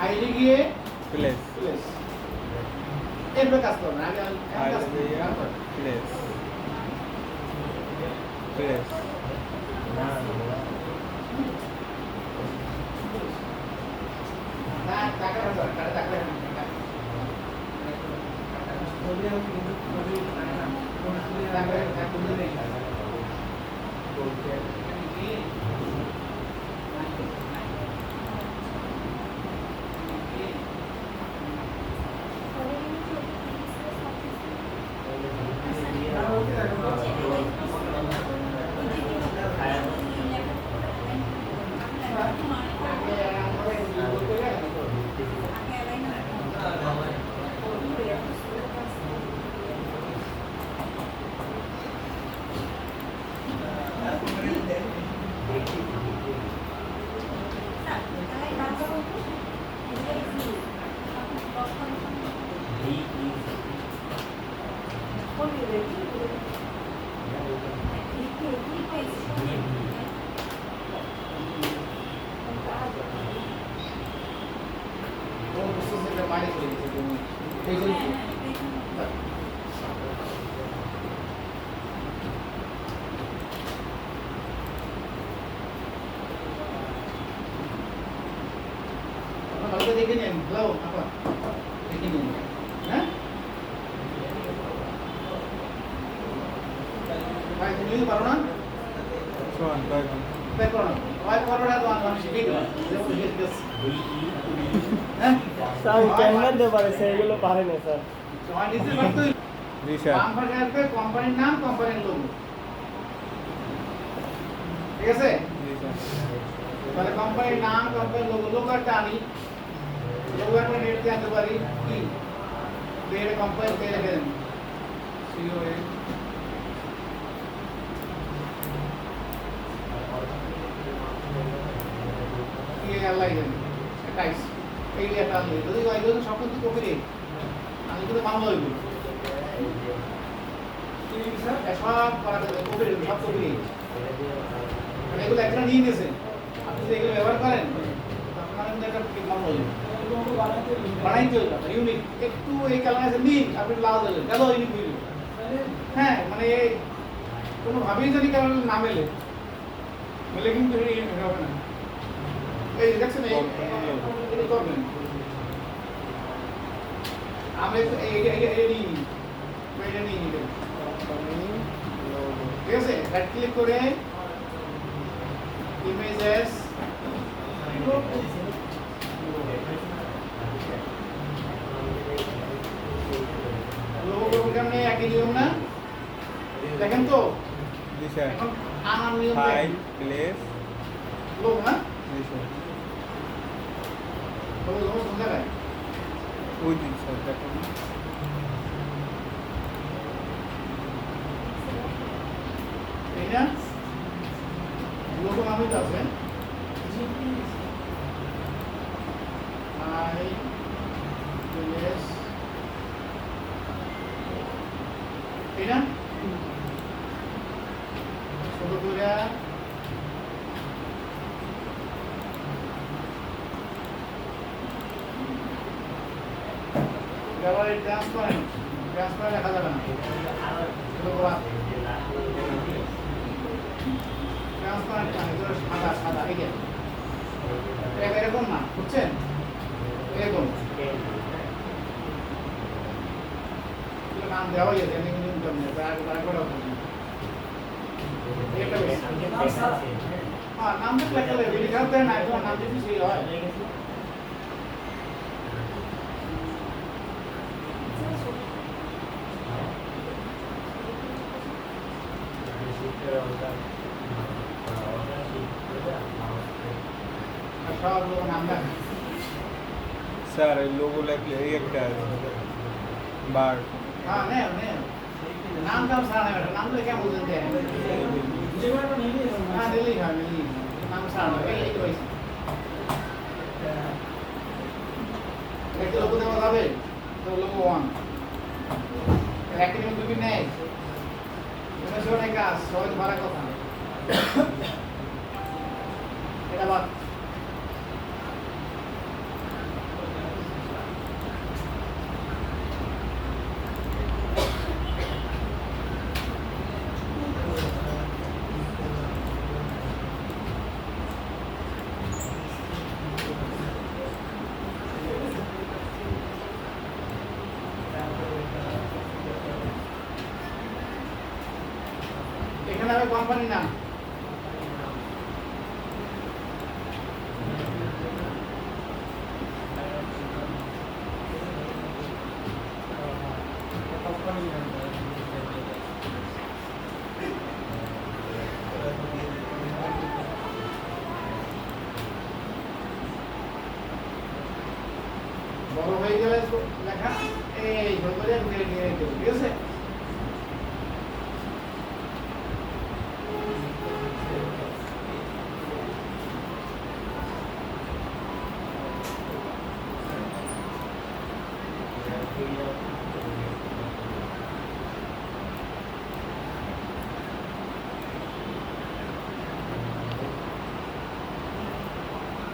ID গিয়ে place place এরপরে কাজ করবেন আগে কাজ আইডি প্লেস প্লেস না টাকা আছে টাকা টাকা দেখে নিন হ্যালো আপা দেখে নিন হ্যাঁ ভাই তুমি পারো না শোন কয় তাই করো না ভাই করো না তো আমি শিখে গেলাম হ্যাঁ স্যার ক্যামেরা দিতে পারে সেগুলো পারে না স্যার তোমার নিজে করতে জি স্যার বাম্পার আসবে কোম্পানির নাম কোম্পানির লোগো ঠিক আছে জি স্যার তাহলে কোম্পানির নাম কোম্পানির লোগো লোগোটা আনি লোগো একটা নেট দিয়ে আনতে পারি কি বের কোম্পানি তে লিখে দেন সিওএ আল্লাহ জানে টাইস এই এটা আনলে যদি ওই সব কিছু কপি আমি কিন্তু বাংলা হইব সব করা যাবে কপি সব কপি মানে এগুলো একটা নিয়ে নিয়েছে আপনি যদি এগুলো ব্যবহার করেন আপনার কিন্তু একটা বাংলা হইব বানাইতে হইব ইউনিক একটু এই কালার আছে নীল আপনি লাল দিলেন গেল ইউনিক হইল হ্যাঁ মানে কোনোভাবেই যদি কালার না মেলে মেলে কিন্তু হবে না এই দেখছেন এই করবেন আমরা এটা নিয়ে নিই এটা নিয়ে নিই ঠিক আছে রাইট ক্লিক করে ইমেজেস লোগো প্রোগ্রাম নিয়ে একই নিয়ম না দেখেন তো জি স্যার এখন আমার নিয়ম ফাইল প্লেস লোগো না জি স্যার লোগো কোন জায়গায় ওই দিন স্যার দেখুন এই না লোগো নামই তো আছে আই প্লেস এই না ছোট করে এবারে ট্রান্সপারেন্ট লেখা যাবে না ট্রান্সপারেন্ট মানে সাদা সাদা এই যে এরকম না বুঝছেন এরকম নাম দেওয়া হয়েছে এমনি কিন্তু ইনকাম নেই তার করা হ্যাঁ নাম তো লেখা লাগবে লেখা দেয় না তোমার নাম যদি সেই হয় সব লোক নাম দেয় স্যার এই লোগো লাগলে এই একটা আছে বার হ্যাঁ নে নাম টাম সারা নেবে নাম তো কেমন বলতে দেয় হ্যাঁ দিল্লি হয় দিল্লি নাম সারা নেবে এই তো হয়েছে একটা লোক দেওয়া যাবে তো লোক ওয়ান একটা নিয়ম দুটি নেই এটা সবাই কাজ সবাই ভাড়া কথা এটা বাদ হবে কোম্পানির নাম। বড় হয়ে গেলে লেখা এই করে নিয়ে নিয়ে নিতে হবে, ঠিক আছে? Thank you.